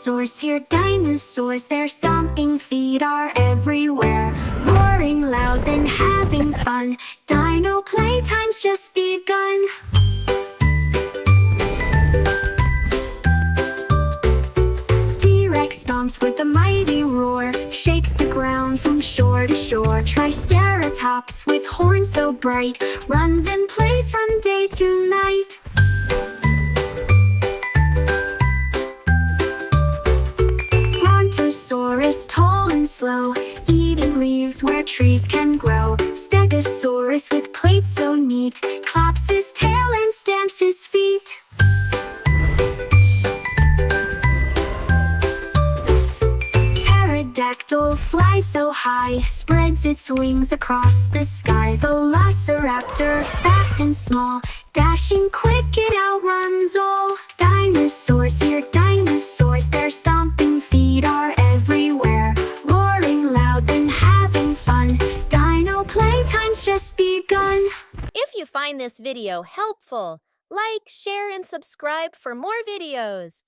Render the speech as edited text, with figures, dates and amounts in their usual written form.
Dinosaurs here, dinosaurs, their stomping feet are everywhere. Roaring loud and having fun, dino playtime's just begun. T-Rex stomps with a mighty roar, shakes the ground from shore to shore. Triceratops with horns so bright, runs and plays from day to night. Brontosaurus, tall and slow, eating leaves where trees can grow. Stegosaurus with plates so neat, claps his tail and stamps his feet. Pterodactyl flies so high, spreads its wings across the sky. Velociraptor, fast and small, dashing quick it outruns all. Dinosaurs here, dinosaurs, their stomping feet are everywhere. Roaring loud and having fun, dino playtime's just begun. If you find this video helpful, like, share, and subscribe for more videos.